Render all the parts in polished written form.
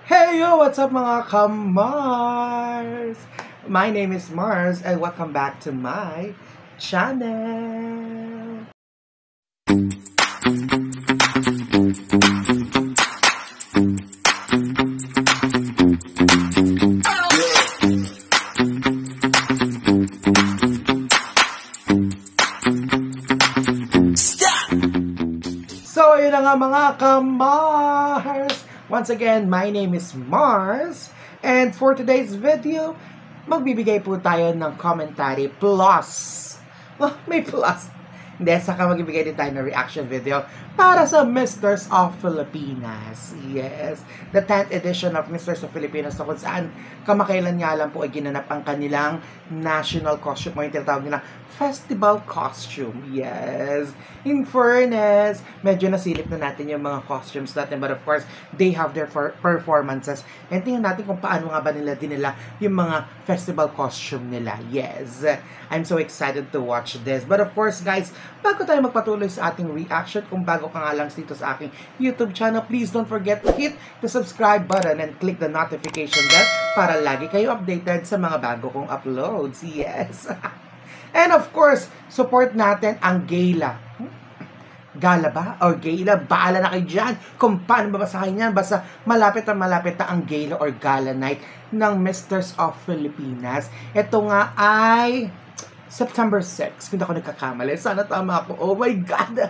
Hey yo, what's up mga ka-Mars? My name is Mars and welcome back to my channel. So, yun na nga mga ka-Mars. Once again, my name is Mars. And for today's video, magbibigay po tayo ng commentary plus. Oh, may plus. Hindi, saka magbibigay din tayo ng reaction video para sa Misters of Filipinas. Yes, the 10th edition of Misters of Filipinas na kung saan kamakailan nga lang po ay ginanap ang kanilang national costume o yung tinatawag nila festival costume. Yes, in fairness, medyo nasilip na natin yung mga costumes natin, but of course, they have their performances. And tingnan natin kung paano nga ba nila dinila yung mga festival costume nila. Yes, I'm so excited to watch this. But of course, guys, bago tayo magpatuloy sa ating reaction, kung bago ka nga lang dito sa aking YouTube channel, please don't forget to hit the subscribe button and click the notification bell para lagi kayo updated sa mga bago kong uploads. Yes. And of course, support natin ang gala. Gala ba? Or gala? Bahala na kayo dyan kung paano babasahin yan. Basta malapit na ang gala or gala night ng Misters of Filipinas. Ito nga ay September 6. Kung ako nagkakamali. Sana tama ako. Oh my God!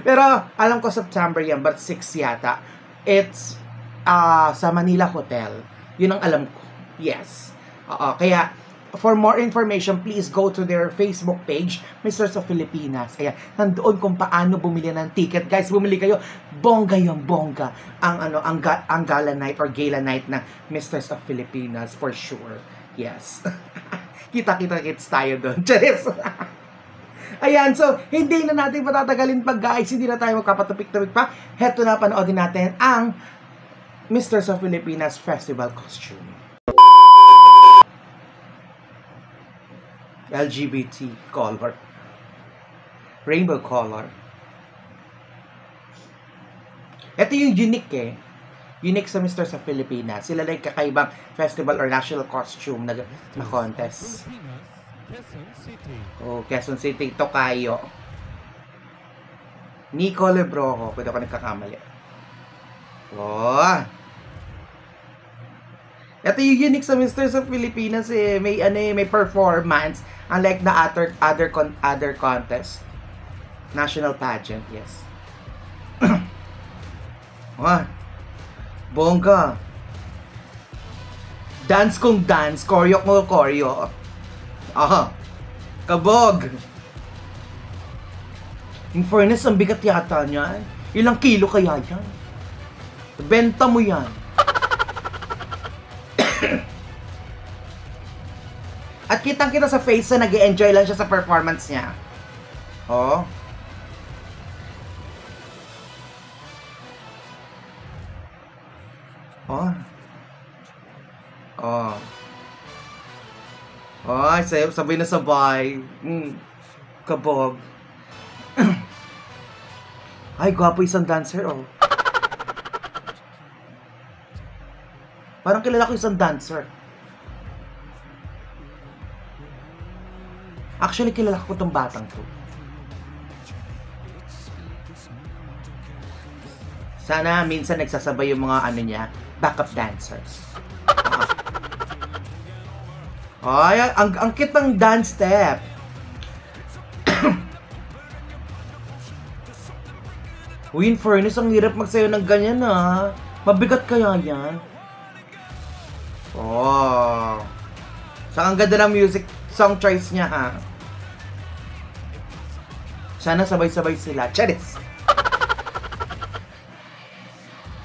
Pero alam ko September yan, but 6 yata. It's sa Manila Hotel. Yun ang alam ko. Yes. Kaya for more information, please go to their Facebook page, Misters of Filipinas. Kaya nandoon kung paano bumili ng ticket. Guys, bumili kayo. Bongga yung bongga. Ang gala night or gala night ng Misters of Filipinas for sure. Yes. Kita-kits tayo doon. Charis! Ayan, so, hindi na natin patatagalin pa, guys. Hindi na tayo magkapatupik-tupik pa. Heto na, panoodin natin ang Misters of Filipinas Festival Costume. LGBT color. Rainbow color. Ito yung unique eh. Unique sa Misters of Filipinas. Sila lang kakaibang festival or national costume na contest. Oh, Quezon City. Tokayo. Nico Lebrojo. Pwede ako nagkakamali. Oh. Ito yung unique sa Misters of Filipinas eh. May performance. Unlike the other contest. National pageant, yes. Oh. Bongga. Dance kong dance. Koryo kong koryo. Aha. Kabog. In fairness, ang bigat yata niyan. Ilang kilo kaya yan? Benta mo yan. At kitang-kita sa face na nag-e-enjoy lang siya sa performance niya. Oh. Oh. Oh. Oh, sabay na sabay. Kabog. Ay, gwapo isang dancer, oh. Parang kilala ko isang dancer. Actually, kilala ko itong batang to. Sana minsan nagsasabay yung mga ano niya, backup dancers. Ay, ang cute ng dance step. Uy, in fairness, ang hirap magsayo ng ganyan ah. Mabigat kaya yan? Oh. So, ang ganda ng music song choice niya ah. Sana sabay-sabay sila. Charis!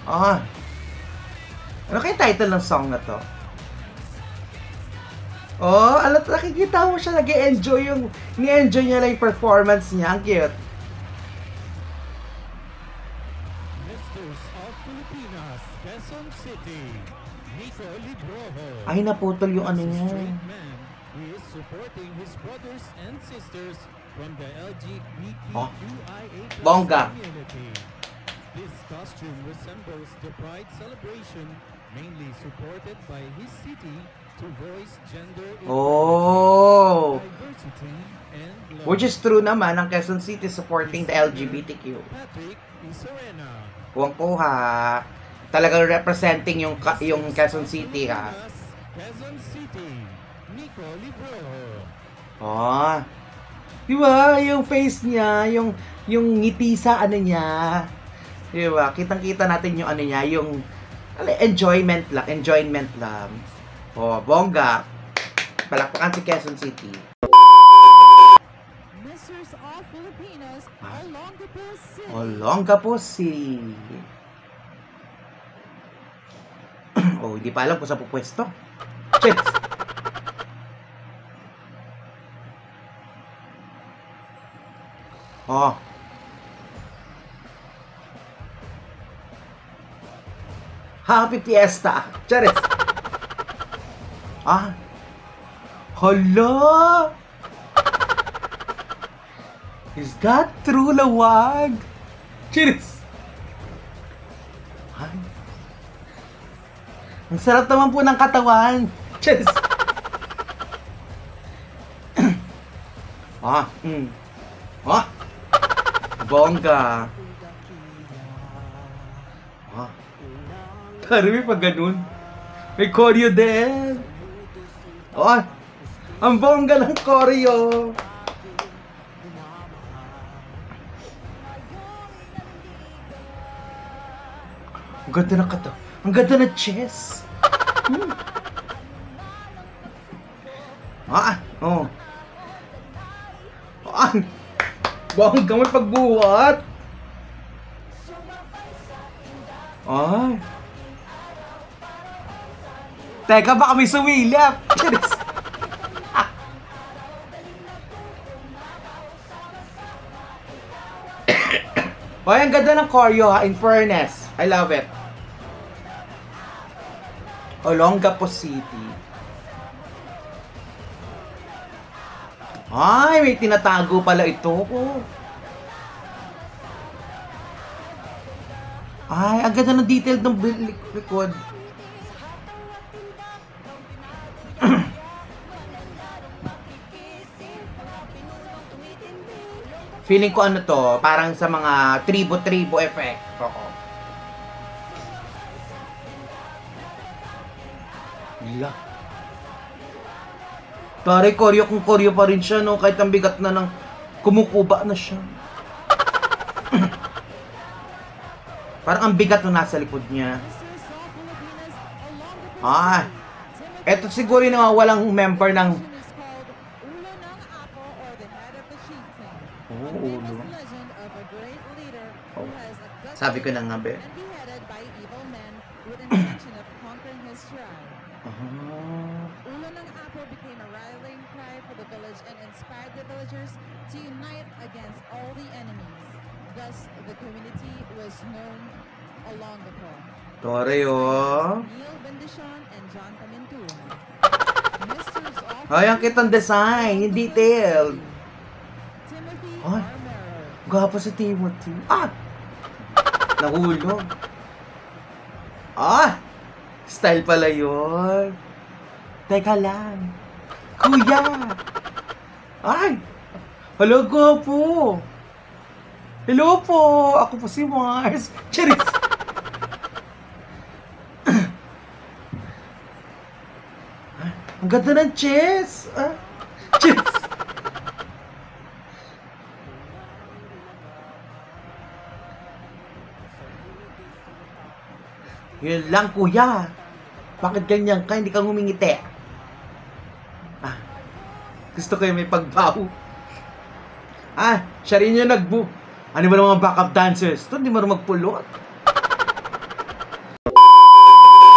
Ah. Ano kaya title ng song na to? Oh, alam, nakikita mo siya, nag-e-enjoy ni-enjoy niya lang yung performance niya. Ang cute. Misters of Filipinas, Quezon City, Nico Lebrojo. Ay, naputol yung ano niya. He is supporting his brothers and sisters from the LGBTQIA+ Bongga. community. This costume resembles the Pride celebration, mainly supported by his city to voice gender Oh! diversity and love. Which is true naman, ang Quezon City supporting the LGBTQ. Patrick Isorena. Kuwang-kuha. Talagang representing yung Quezon City, ha? Quezon City, Nico Libro. Oh. Di ba? Yung face niya, yung ngiti sa ano niya. Di ba? Kitang-kita natin yung ano niya, yung enjoyment lang. Oh, bongga. Palakpakan si Quezon City. Misters of Filipinas, Olongapo City. Olongapo City. Oh, hindi pa alam kung saan pupwesto. Cheers! Oh. Happy Fiesta! Cheers! Ah. Hala! Is that true, Lawag? Cheers! Ay. Ang sarap naman po ng katawan. Cheers! Ah, Ah! Bongga! Ah. Karami pag ganun. May choreo din. Oh, ang bongga ng choreo. Ang ganda ng kata. Ang ganda ng chess. Ah, oh. Ah, bongga may pagbuhat. Ay. Teka, baka may sumilap. Cheers. Ay, ang ganda ng choreo, ha, in fairness. I love it. Olongapo City. Ay, may tinatago pala ito. Ay, ang ganda ng detail ng likod. Feeling ko ano to, parang sa mga tribo effect. Oo. Wala. Pare, koryo kung koryo pa rin siya, no? Kahit ang bigat na ng kumukuba na siya. Parang ang bigat na nasa likod niya. Ah, eto siguro yung walang member ng... Oh, ulo. Oh. Sabi ko na nga, be. Ulo ng Apo became a rallying cry for the village and inspired the villagers to unite against all the enemies. Thus, the community was known Olongapo. Tore, oh. Neil Bendishon and John Camintura. Misters of Ay, ang kitang design, yung detail. Timothy Ay. Armero. Gwapo si Timothy. Ah! Nahulog. Ah! Style pala yun. Teka lang. Kuya! Ay! Hello, gwapo! Hello po! Ako po si Mars. Cheers! Ang ganda ng chess! Ah! Cheers! Yun lang, kuya. Bakit ganyan ka? Hindi ka humingiti. Ah, gusto ko yung may pagbaw. Ah, siya rin yung ano ba ng mga backup dancers? Ito, hindi mo rin magpulot.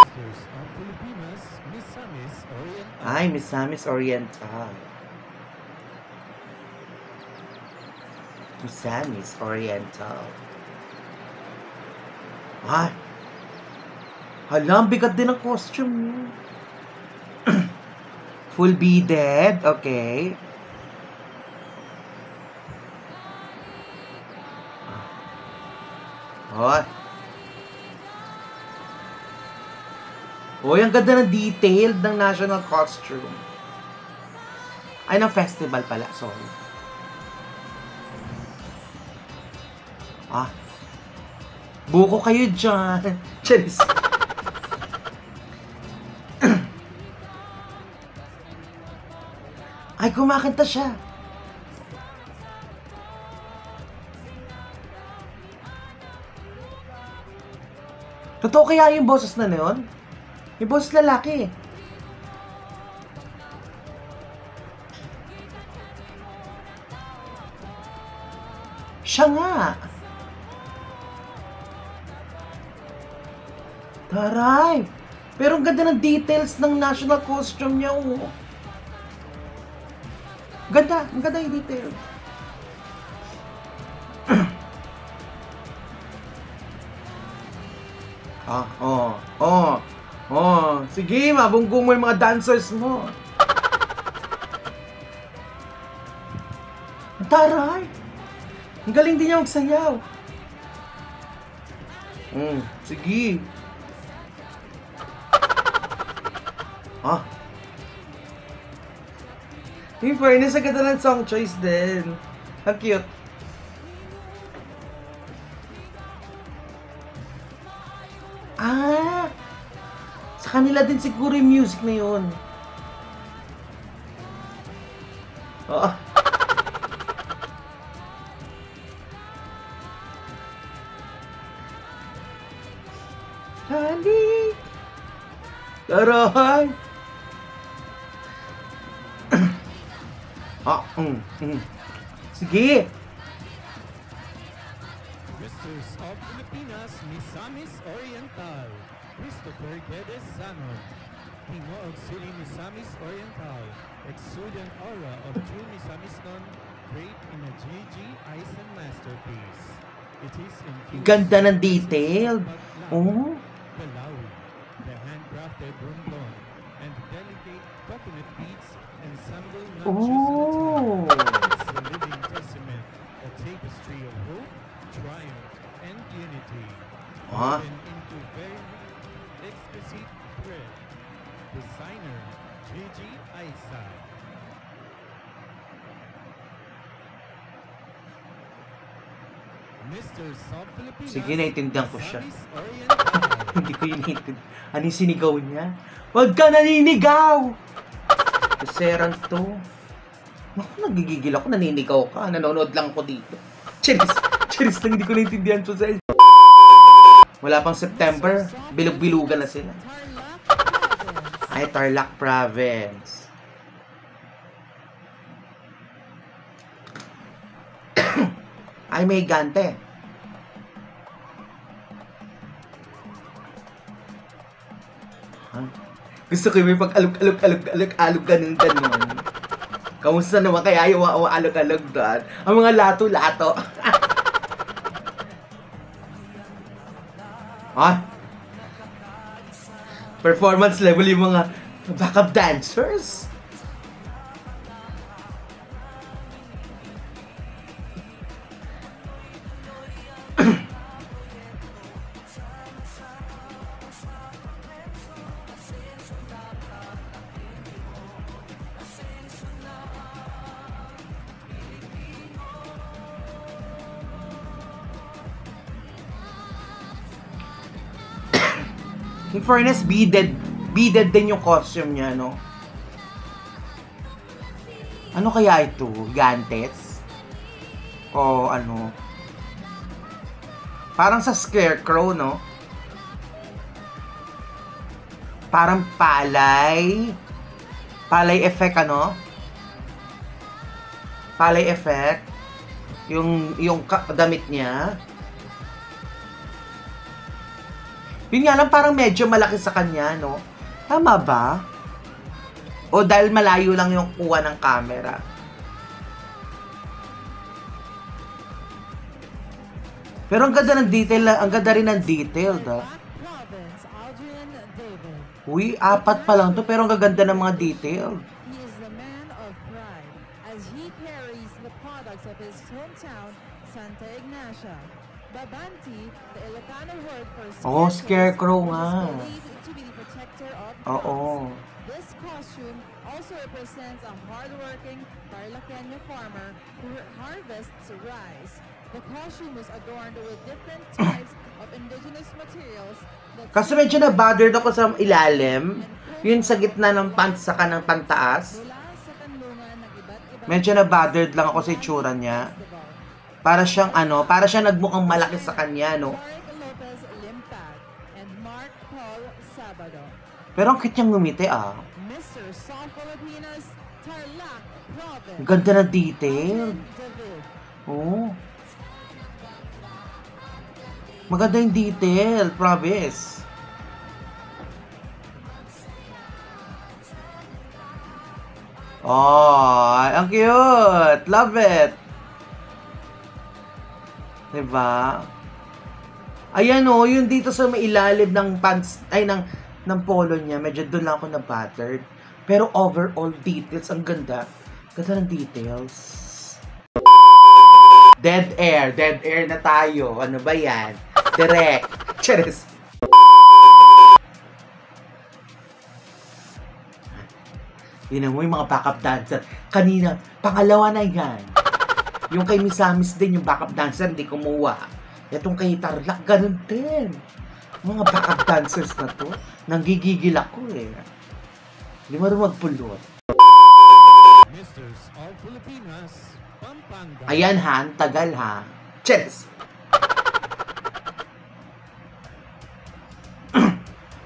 Misters of Filipinas, Misamis Oriental. Ay, Misamis Oriental. Misamis Oriental. Ah, hala, ang bigat din ang costume niya. Full beaded, okay. Oh. Uy, ang ganda ng detailed ng national costume. Ay, ng festival pala. Sorry. Ah. Buko kayo dyan. Cheers. Ay, kumakanta siya. Totoo kaya yung boses na yun? Yung boses lalaki. Siya nga. Taray. Pero ang ganda ng details ng national costume niya, oh. Ganda. Ang ganda yung detail. Sige, mabunggong mo yung mga dancers mo. Taray. Ang galing din niya magsayaw. Sige. In fairness, ang ganda ng song choice din. Ang cute. Sa kanila din siguro yung music na yun. Halik! Taray! Sige! Misters of Pilipinas, Misamis Oriental, Christopher Guedes Sanon. Hinoog Sili Misamis Oriental, exuding aura of true Misamisnon, draped in a GG Eisen masterpiece. It is infused Ganda ng detail. Balawi, the handcrafted rumblon, and delicate coconut beads ensemble notches it's a living testament, a tapestry of hope, triumph, and unity, woven into very exquisite thread. Designer, Gigi Aisa. Mr. South Filipinas, Sige, naintindihan ko siya. Misamis Oriental. Hindi ko yun naintindihan. Ano yung sinigaw niya? Huwag ka naninigaw! Kaseran to. Naku, nagigigil ako. Naninigaw ka. Nanonood lang ako dito. Cheers! Cheers lang. Hindi ko naintindihan to sa Wala pang September. Bilog-bilugan na sila. Ay, Tarlac Province. Ay, may gante. Gusto ko yung pag-alog-alog ganun. Kamusta naman kaya yung alog-alog doon? Ang mga lato-lato. Performance level yung mga backup dancers. In fairness, beaded din yung costume niya, no? Ano kaya ito? Gantes? O ano? Parang sa scarecrow, no? Parang palay. Palay effect, ano? Palay effect. Yung damit niya. Yun nga lang, parang medyo malaki sa kanya, no? Tama ba? O dahil malayo lang yung kuha ng camera? Pero ang ganda ng detail, ang ganda rin ng detail, da. Uy, 4 pa lang to, pero ang gaganda ng mga detail. He is the man of pride as he carries the products of his hometown, Santa Ignacia. Babanti, the Ilocano word for Oh, scarecrow which nga. is believed to be the protector of crops. Oo. This costume also represents a hardworking Tarlaqueño farmer who harvests rice. The costume was adorned with different types of indigenous materials that Kasi medyo na-bothered ako sa ilalim. Yun sa gitna ng pants saka ng pantaas. mula sa kanlungan ng iba't ibang Medyo na-bothered lang ako sa itsura niya. Para siyang para siyang nagmukhang malaki sa kanya, no? Mark Lopez Limpag and Mark Paul Sabado. Pero ang cute niyang ngumiti, Mr. South Filipinas, Tarlac Province. Ang ganda ng detail. David. Oh. Maganda yung detail, promise. Oh, ang cute. Love it. Diba? Ayan yung dito sa may ilalim ng pants, ng polo niya, medyo doon lang ako na-battered. Pero overall details, ang ganda. Ganda ng details. Dead air na tayo. Ano ba yan? Direct. Cheers. Yun mo yung mga backup dancer. Kanina, pangalawa na yan. Yung kay Misamis din, yung backup dancer, hindi kumuha. Itong kay Tarlac, ganun din. Mga backup dancers na to, nanggigigil ako eh. Hindi mo rin magpulot. Misters of Filipinas, Pampanga. Ayan ha, ang tagal ha. Cheers!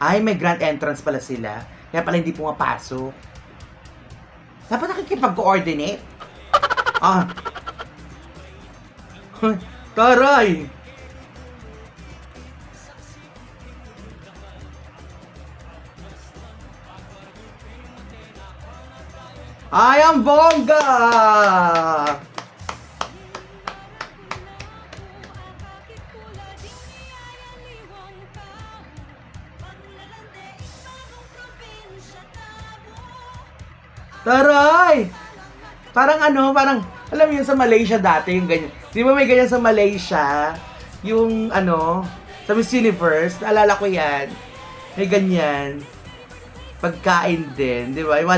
Ay, may grand entrance pala sila. Kaya pala hindi pumapasok. Dapat nakikipag-coordinate. Taray! Ay, ang bongga! Taray! Parang alam mo yun sa Malaysia dati, yung ganyan. Di ba may ganyan sa Malaysia? Yung sa Miss Universe, naalala ko yan. May ganyan. Pagkain din, di ba? Yung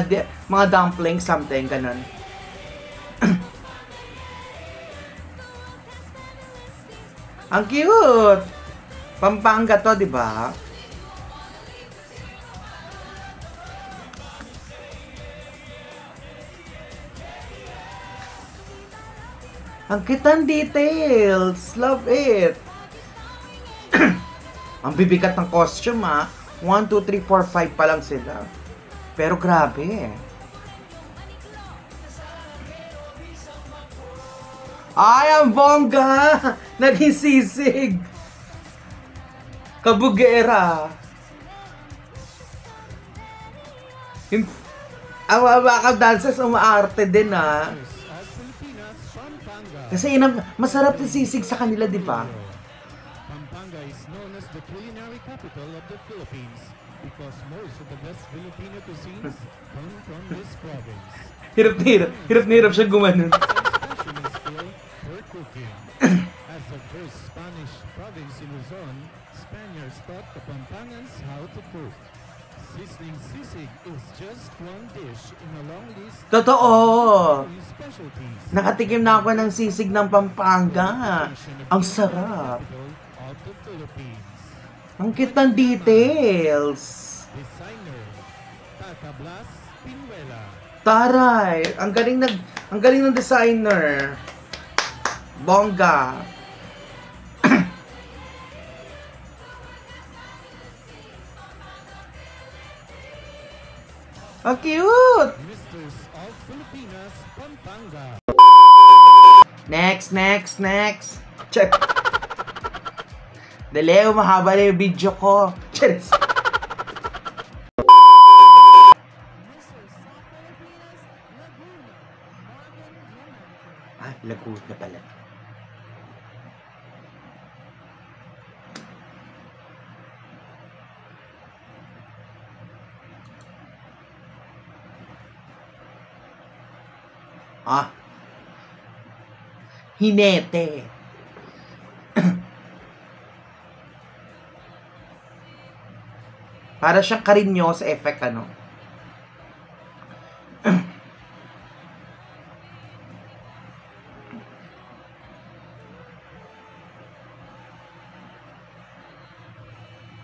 mga dumplings, something, ganun. Ang cute! Pampanga to, di ba? Ang kitang details. Love it. Ang bibigat ng costume 1, 2, 3, 4, 5 pa lang sila. Pero grabe. Ay, ang bongga! Naging sisig. Kabugera. Ang mga backup dancers umaarte din Kasi masarap yung sisig sa kanila, di ba? Pampanga is known as the culinary capital of the Philippines because most of the best Filipino cuisines come from this province. Hirap na hirap siya gumanon. Especially skill for cooking. As the first Spanish province in Luzon, Spaniards taught the Pampangans how to cook. Sizzling sisig is just one dish in a long list Totoo! of specialties. Nakatikim na ako ng sisig ng Pampanga. Ang sarap. Of the Philippines. Ang cute ng details. Designer Tata Blas Pinuela. Taray! Ang galing ng designer. Bongga. Ang cute! Misters of Filipinas, Pampanga. Next. Check. Dali, mahaba na yung video ko. Cheers! Ay, lagot na pala. Hinete. Para siyang Carino sa effect, ano.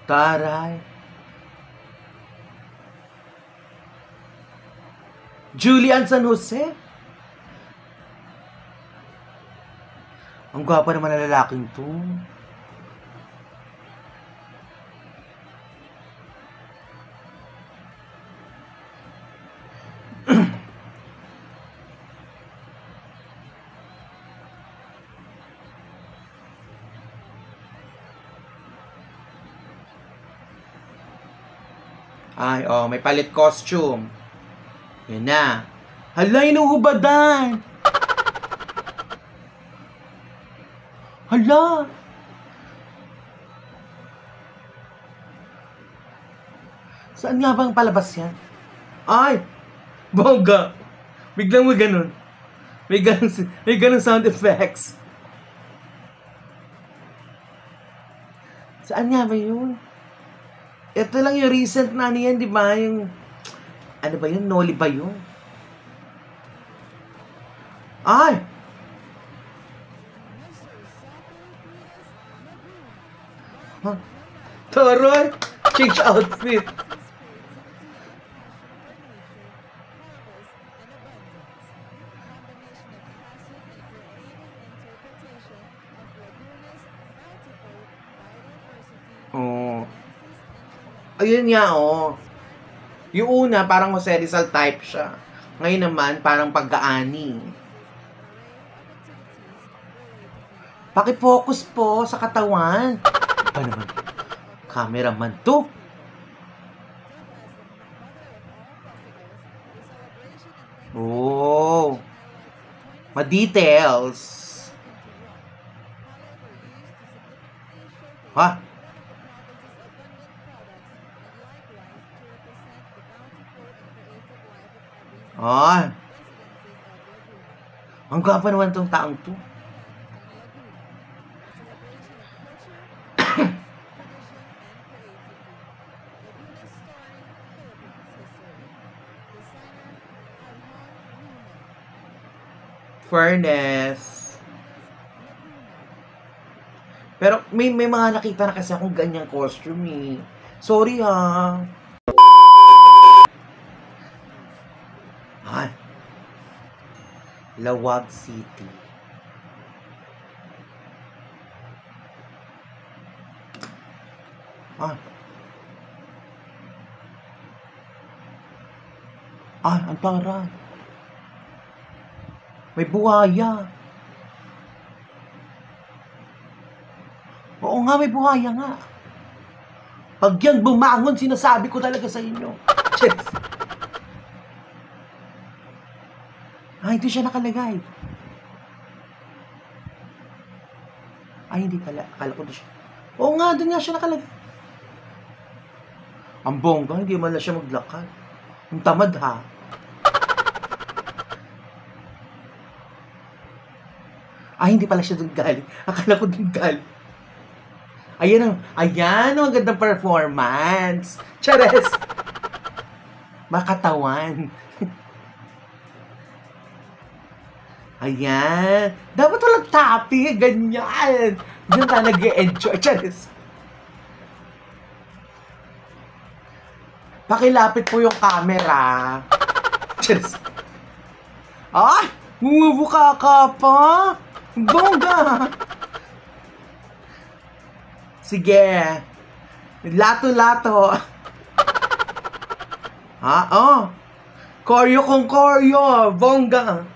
Taray. Julian San Jose? Ang gwapa naman na lalaking to. Ay, oh, may palit costume. Yan na. Hala, inuubadan. Hala. Saan nga bang palabas yan? Ay, bongga. Biglang may ganun. May ganun sound effects. Saan nga ba yun? Ito lang yung recent na ano yan, di ba? Yung, ano ba yun? Noli ba yun? Ay! Huh? Toroy! Change outfit! Oh. Ayun nga, oh. Yung una, parang Jose Rizal type siya. Ngayon naman, parang pagkaani. Paki-focus po sa katawan. Ano naman? Cameraman to. Oh. Ma-details. Ha? Ay. Ang gwapo naman tong taong to. Fairness. Pero may mga nakita na kasi akong ganyang costume eh. Sorry ha. Ay. Lawag City. Ah. Ah, ang taray. May buhaya. Oo nga, may buhaya nga. Pag yan bumangon, sinasabi ko talaga sa inyo. Cheers. Ah, hindi siya nakalagay. Ay, hindi pala. Akala ko doon siya. Oo nga, doon nga siya nakalagay. Ang bongga, hindi man na siya maglakad. Ang tamad ha. Ay, hindi pala siya doon galing. Akala ko doon galing. Ayan ang gandang performance. Chares! Makatawan. Ayan. Dapat walang tapi. Ganyan. Diyan tayo nag-e-enjoy. Chares. Pakilapit po yung camera. Chares. Ay! Bumubuka ka pa! Bongga! Sige. Lato-lato. Ha? Oh. Koryo kong koryo. Bongga.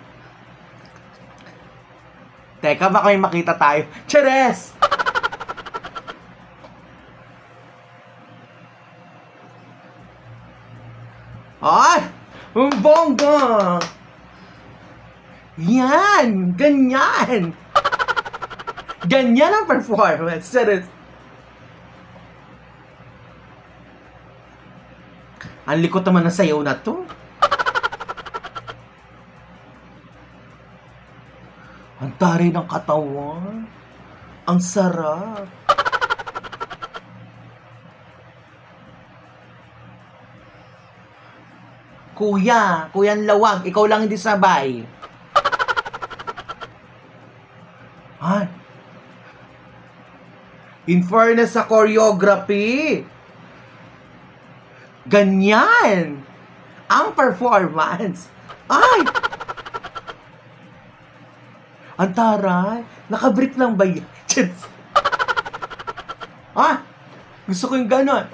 Teka, baka may makita tayo. Cheres! Ay! Bongga! Yan! Ganyan! Ganyan ang performance. Serious. Ang likot naman ng sayaw na to. Ang taray ng katawan. Ang sarap. Kuyang lawag, ikaw lang hindi sabay. Ay. In fairness sa choreography, ganyan ang performance. Ay! Ang taray. Nakabrief lang ba yan? Ah! Gusto ko yung gano'n.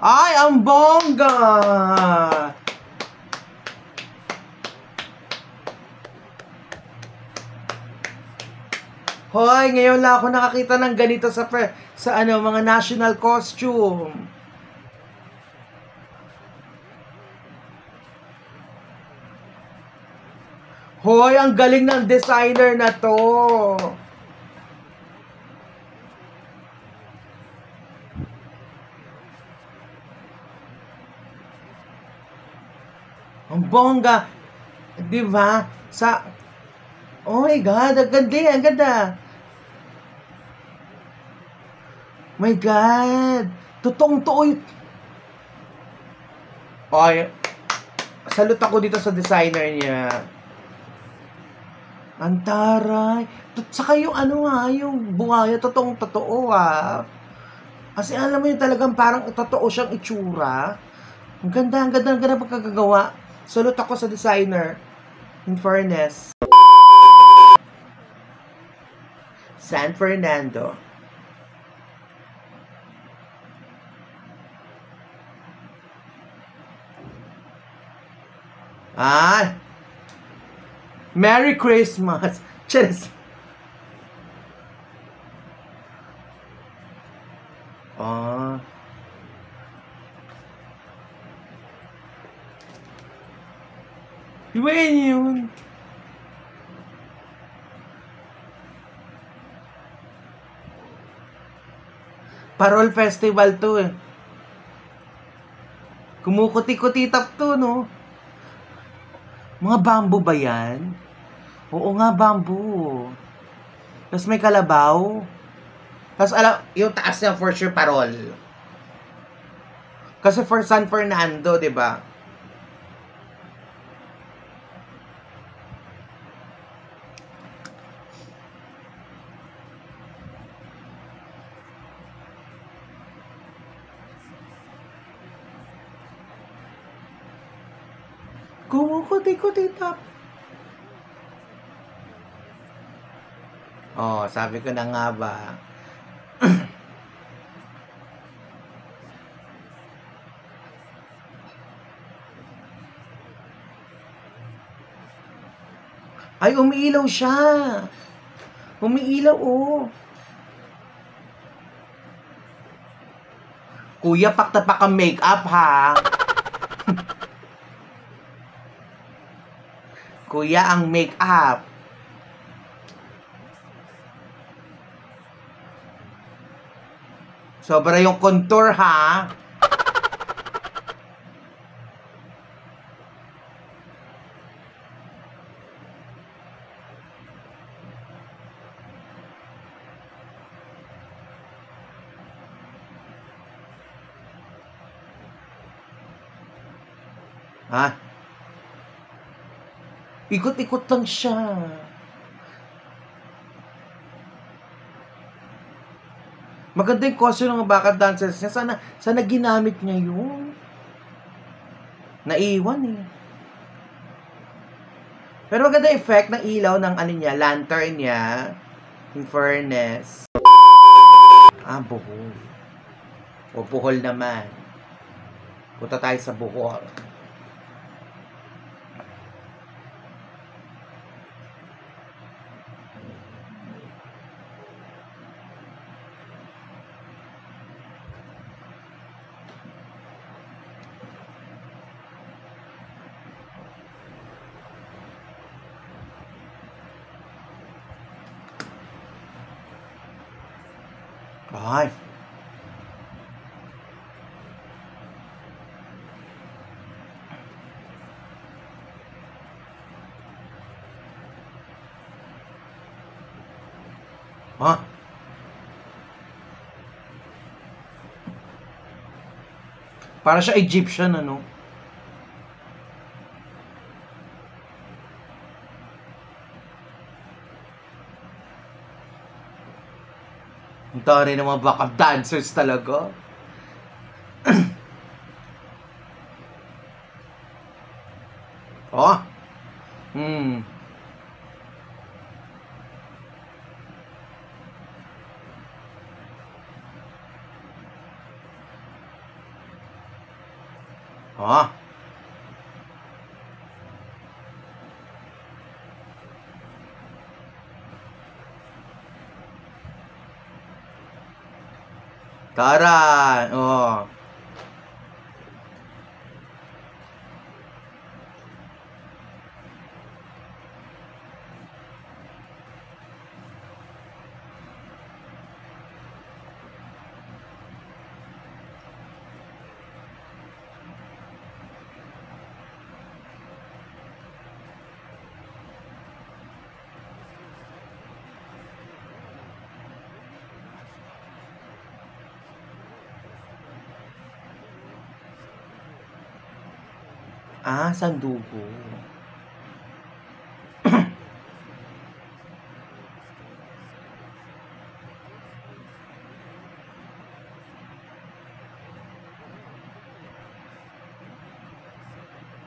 Ay, ang bongga! Hoy, ngayon lang ako nakakita ng ganito sa mga national costume. Hoy, ang galing ng designer na to. Ang bongga. 'Di ba? Oh my God, ang ganda, ang ganda. My God! Totoong-totoo. Ay, salute ako dito sa designer niya. Ang taray. Saka yung yung buhaya, totoong-totoo Kasi alam mo yun talagang parang totoo siyang itsura. Ang ganda pagkagagawa. Salute ako sa designer. In fairness. San Fernando. Merry Christmas. Cheers. Iba yun. Parol Festival to Kumukuti-kutitap to, no? Mga bamboo ba yan? Oo nga, bamboo. Tapos may kalabaw. Tapos yung taas niya for sure parol. Kasi for San Fernando, di ba? Kumukuti-kutitap. Sabi ko na nga ba. Ay, umiilaw siya. Umiilaw, Kuya, paktapak ang make-up, ha? Kuya, ang make-up. Sobra yung contour, ha? Ikot-ikot lang siya. Maganda yung costume ng backup dancers niya. Sana ginamit niya yun. Naiwan Pero maganda yung effect ng ilaw ng lantern niya. In fairness. Bohol. Bohol naman. Punta tayo sa Bohol. Ay. Para siya Egyptian, ano? Ang tari ng mga backup dancers talaga. Oh. Oh. Taran. Oh. Ah, sandugo.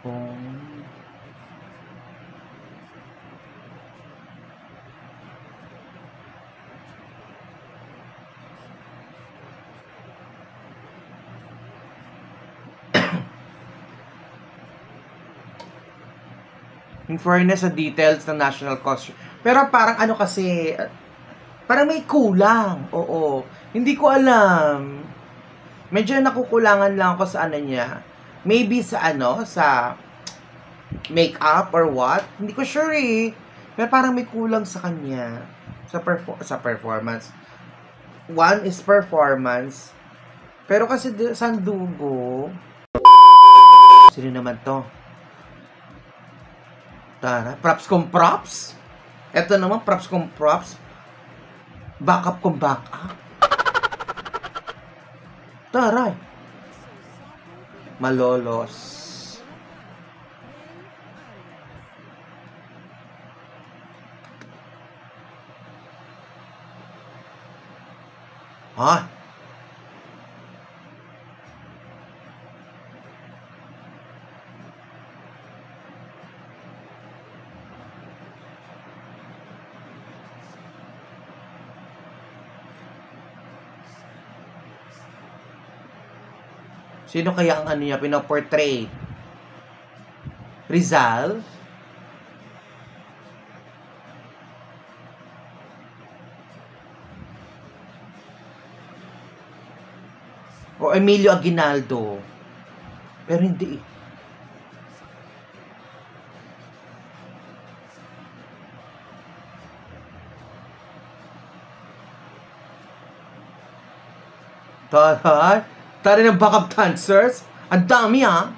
Oh. In fairness sa details ng national costume. Pero parang ano kasi, parang may kulang. Oo. Hindi ko alam. Medyo nakukulangan lang ako sa ano niya. Maybe sa ano, sa makeup or what. Hindi ko sure eh. Pero parang may kulang sa kanya. Sa performance. One is performance. Pero kasi sandugo. Sino naman to? Tara, props kung props. Ito naman, props kung props. Backup kung backup. Tara. Malolos. Ha? Sino kaya ang ano niya pinoportray? Rizal? O Emilio Aguinaldo? Pero hindi. Tara ng backup dancers. Ang dami ha.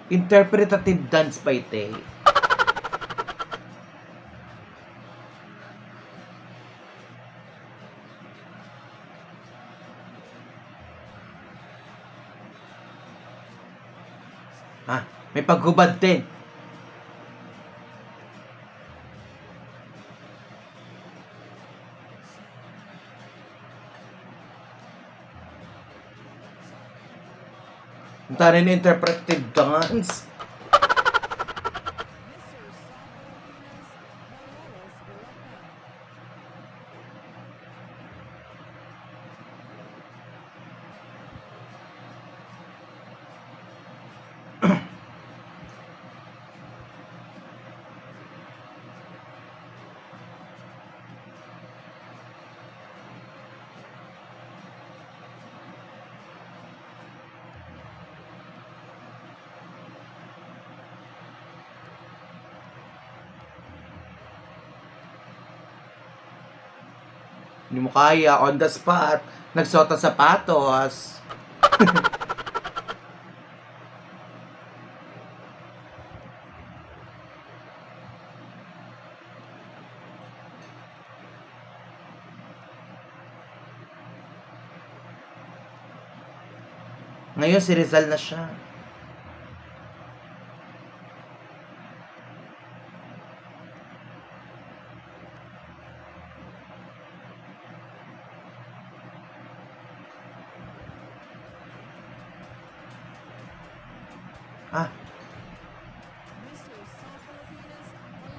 Interpretative dance by Tay. Ah, may paghubad din. Ang tari na interpretive dance. Hindi mo kaya, on the spot. Nagsuot ng sapatos. Ngayon, si Rizal na siya. Ah. Mr. South Filipinas, Malolos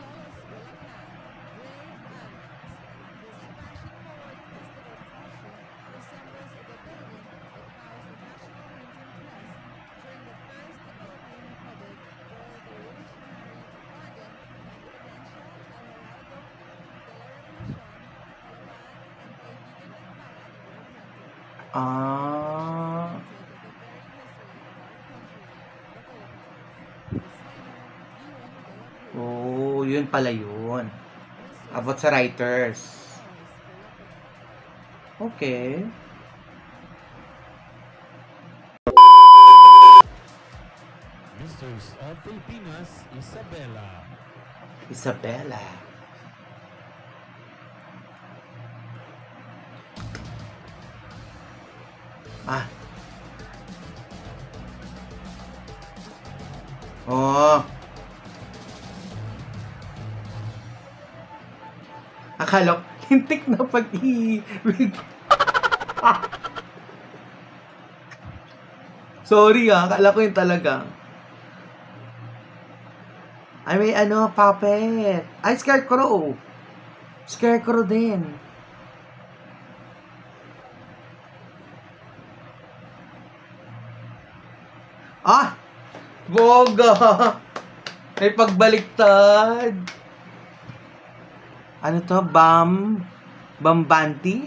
Bulacan, Ray Adams. This fashion-forward festival costume resembles the building that housed the National Printing Press during the First Philippine Republic or the Revolutionary Pardon and Prudential Alvarado de la Revolucion, Calaban, and Kaibigan ng Bayan were printed. Ah. The very history of our country, the Philippines. Designer Ewan de la Cruz. Oh, yun pala yun. Mr. About sa writers. Bulacan. Okay. Misters of Filipinas, Isabela. Isabela. Ah. Oh. Akala ko, lintik na pag-i... Sorry akala ko yun talaga. Ay, may ano, puppet. Ay, scarecrow. Scarecrow din. Ah! Boga! May pagbaliktad. Ano to? Bambanti?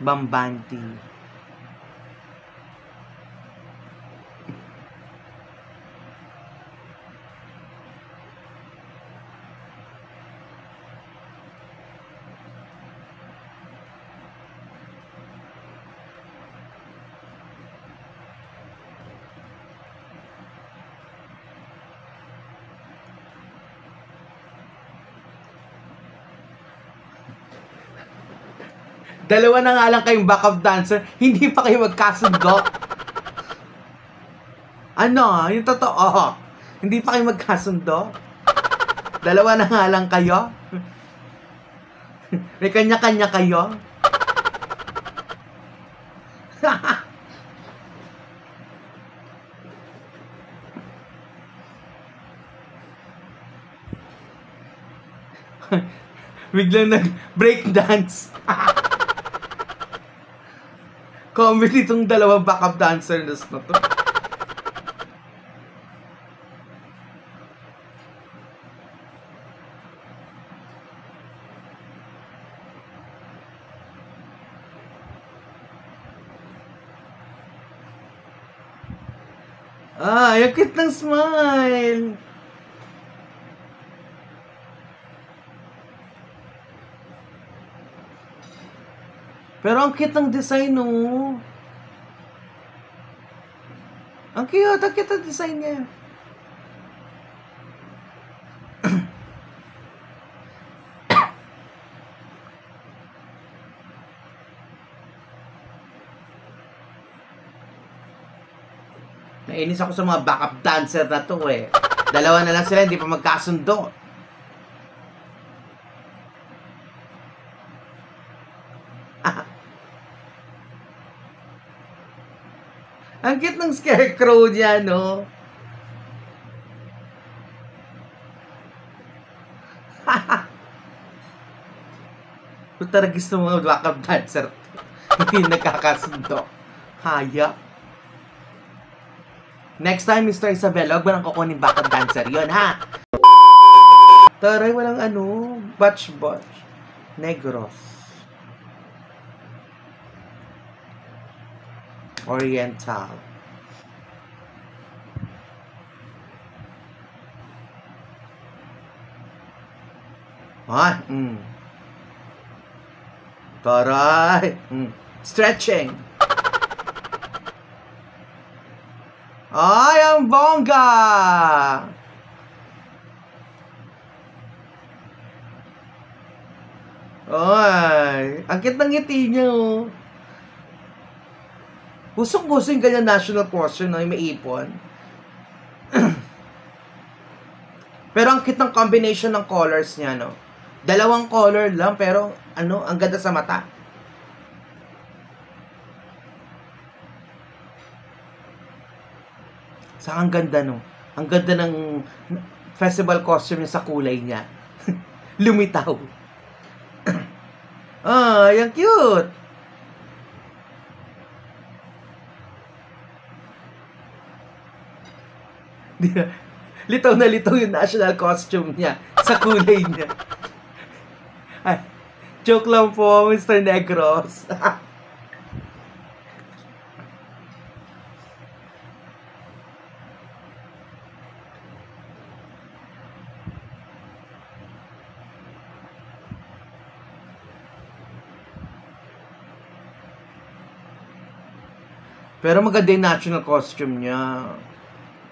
Bambanti. Dalawa na nga lang kayong backup dancer, hindi pa kayo magkasundo. Ano? Yung totoo. Hindi pa kayo magkasundo? Dalawa na nga lang kayo? May kanya-kanya kayo? Biglang nag-break dance. Comedy itong dalawang backup dancers na to. Ah, yung cute ng smile. Pero ang cute ng design, no? Ang cute ang design niya. Nainis ako sa mga backup dancer na to eh. Dalawa na lang sila, hindi pa magkasundo. Ang cute ng scarecrow niya, no? Kung taragis ng mga backup dancer, hindi nakakasundo. Haya. Next time, Mr. Isabela, huwag mo nang kukunin backup dancer yon ha? Taray, walang ano, batch. Negros. Oriental. Ah, Taray! Stretching. Ay, ang bongga! Ay, ang cute ng ngiti niya, oh. Pusong-puso yung ganyan national costume, no? Yung may ipon. Pero ang cute ng combination ng colors niya, no? Dalawang color lang, pero ano, ang ganda sa mata. Sa ang ganda, no? Ang ganda ng festival costume niya sa kulay niya. Lumitaw. Ah, yung cute. Litaw na litaw yung national costume niya sa kulay niya. Ay, joke lang po, Mr. Negros. Pero maganda yung national costume niya.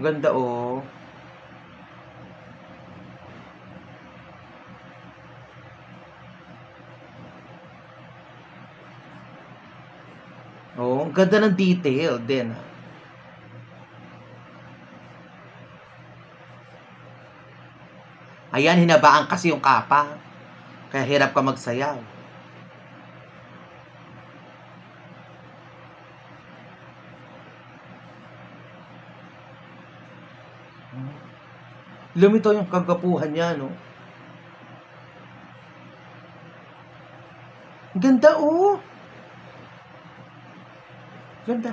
Ganda, oh. Oh, ang ganda ng detail din. Ayan, hinabaan kasi yung kapa. Kaya hirap ka magsayaw. Lumitaw yung kagapuhan niya, no? Ang ganda, oh! Ganda.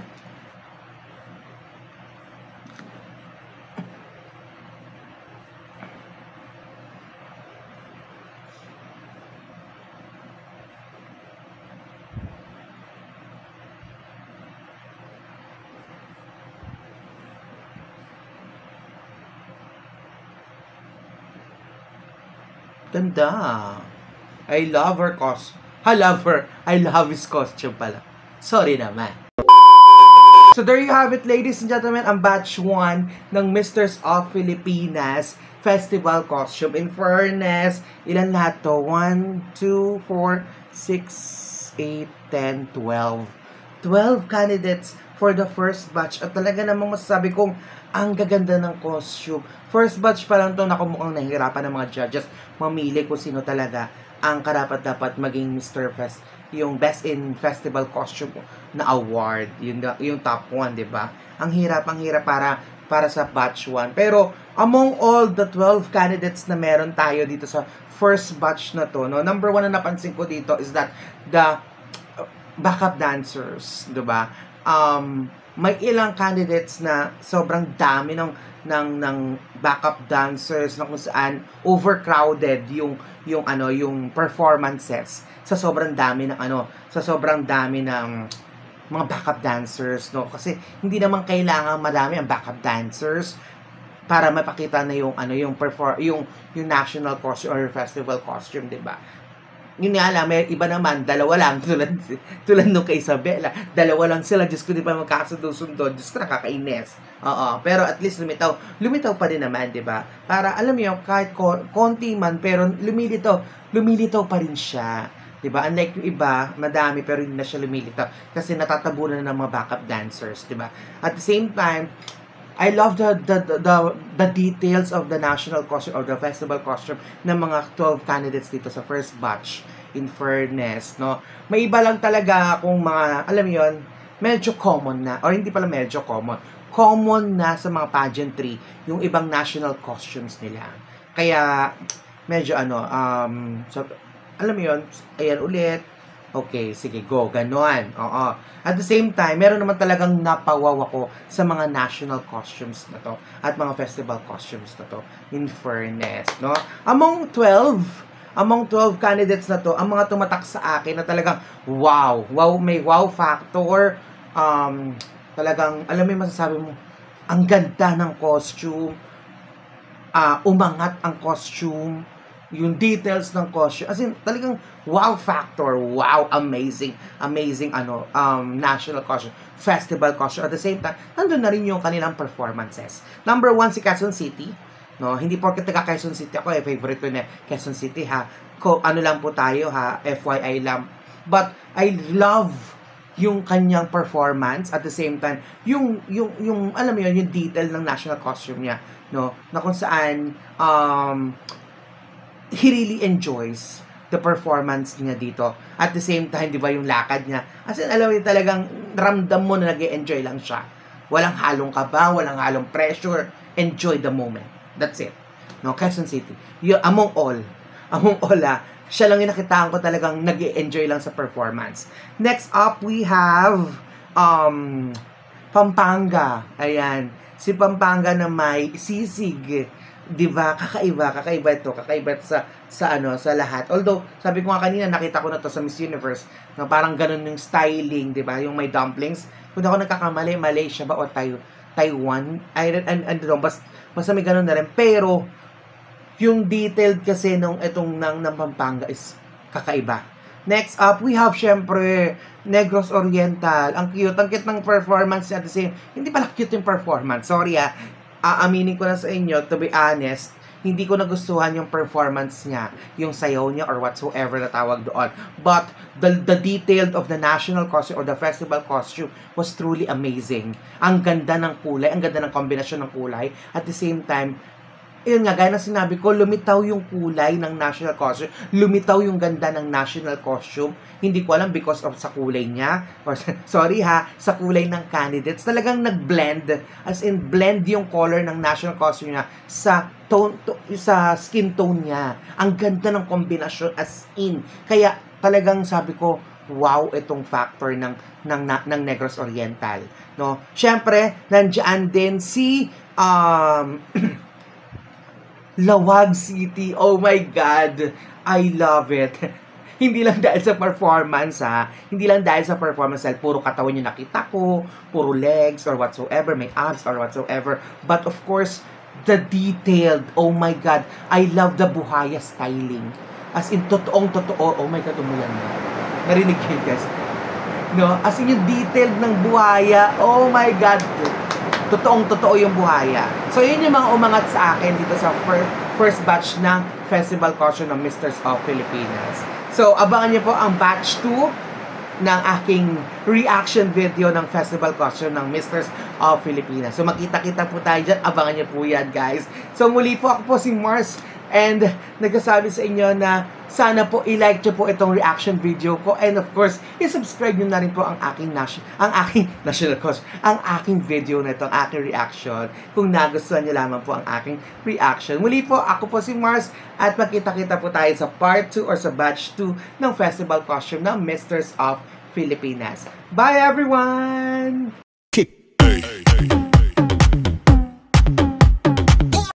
Ganda. I love her costume. I love her. I love his costume pala. Sorry naman. So there you have it, ladies and gentlemen, ang batch 1 ng Misters of Filipinas Festival Costume. In fairness, ilan lahat to? 1, 2, 4, 6, 8, 10, 12. 12 candidates for the first batch. At talaga namang masasabi kong ang gaganda ng costume. First batch pa lang to, nakumukhang nahihirapan ng mga judges mamili kung sino talaga ang karapat-dapat maging Mr. Fest, yung Best in Festival Costume na award, yung top 1, di ba? Ang hirap para sa batch 1. Pero among all the 12 candidates na meron tayo dito sa first batch na to, no, number 1 na napansin ko dito is that the backup dancers, di ba? May ilang candidates na sobrang dami ng backup dancers na kung saan overcrowded yung performances sa sobrang dami ng mga backup dancers, no? Kasi hindi naman kailangan marami ang backup dancers para mapakita na yung national costume or festival costume, 'di ba? Yun nga lang, may iba naman, dalawa lang, tulad nung kay Isabela, dalawa lang sila, Diyos ko, di pa magkakasundo-sundo, Diyos ko, nakakainis. Oo, pero at least lumitaw pa rin naman, di ba? Para, alam mo, kahit konti man, pero lumilitaw pa rin siya. Di ba? Unlike yung iba, madami, pero hindi na siya lumilitaw. Kasi natatabunan na ng mga backup dancers, di ba? At the same time, I love the details of the national costume or the festival costume ng mga 12 candidates dito sa first batch. In fairness, no? May iba lang talaga kung mga, alam mo yun, medyo common na, or hindi pala medyo common na sa mga pageantry yung ibang national costumes nila. Kaya, medyo so, alam mo yun, ayan ulit, okay, sige, go, ganon. Oo. At the same time, meron naman talagang napawaw ako sa mga national costumes na to at mga festival costumes na to. In fairness, no? Among 12 candidates na to, ang mga tumatak sa akin na talagang wow, may wow factor. Talagang, alam mo yung masasabi mo, ang ganda ng costume, umangat ang costume, yung details ng costume. As in, talagang wow factor, wow, amazing national costume, festival costume. At the same time, nandun na rin yung kanilang performances. Number 1, si Quezon City. No, hindi porket taga Quezon City ako, favorite ko na Quezon City, ha. Ano lang po tayo, ha, FYI lang. But I love yung kanyang performance, at the same time yung alam mo yun, yung detail ng national costume niya, no, na kung saan he really enjoys the performance niya dito. At the same time, di ba, yung lakad niya, as in, alam mo yun, talagang ramdam mo na nag-e-enjoy lang siya. Walang halong kaba, walang halong pressure. Enjoy the moment. That's it. No, Quezon City. Among all, siya lang yung nakitaan ko talagang nag-e-enjoy lang sa performance. Next up, we have Pampanga. Ayan. Si Pampanga na may sisig. Diba? Kakaiba ito sa lahat. Although, sabi ko nga kanina, nakita ko na to sa Miss Universe, na parang ganun yung styling, diba? Yung may dumplings. Kung ako nagkakamali, Malaysia ba o Taiwan? I don't know, basta may ganun na rin. Pero, yung detailed kasi ng Pampanga is kakaiba. Next up, we have syempre Negros Oriental. Ang cute ng performance niya. Hindi pala cute yung performance. Sorry, aaminin ko na sa inyo, to be honest, hindi ko nagustuhan yung performance niya, yung sayaw niya or whatsoever na tawag doon. But the detail of the national costume or the festival costume was truly amazing. Ang ganda ng kulay, ang ganda ng kombinasyon ng kulay. At the same time, yun nga, gaya na sinabi ko, lumitaw yung kulay ng national costume, lumitaw yung ganda ng national costume. Hindi ko alam because of sa kulay niya, or sorry sa kulay ng candidates. Talagang nag-blend, as in blend yung color ng national costume niya sa sa skin tone niya. Ang ganda ng kombinasyon, as in. Kaya talagang sabi ko, wow, itong factor ng Negros Oriental. No? Syempre, nandiyan din si Lawag City. Oh my God, I love it. Hindi lang dahil sa performance, Hindi lang dahil sa performance, dahil puro katawan yung nakita ko, puro legs or whatsoever, may abs or whatsoever. But of course, the detailed, oh my God, I love the buhaya styling. As in, totoong-totoo, oh my God, umulan na. Narinig kayo, guys. No? As in, yung detailed ng buhaya, oh my God, totoong-totoo yung buhaya. So, yun yung mga umangat sa akin dito sa first batch ng festival costume ng Misters of Filipinas. So, abangan niyo po ang batch 2 ng aking reaction video ng festival costume ng Misters of Filipinas. So, makita-kita po tayo dyan. Abangan niyo po yan, guys. So, muli po, ako po si Mars. And nagsasabi sa inyo na sana po i-like nyo po itong reaction video ko. And of course, i-subscribe nyo na rin po ang aking national costume, ang aking video na ito, ang aking reaction. Kung nagustuhan nyo lamang po ang aking reaction. Muli po, ako po si Mars. At magkita-kita po tayo sa part 2 or sa batch 2 ng festival costume ng Misters of Filipinas. Bye everyone!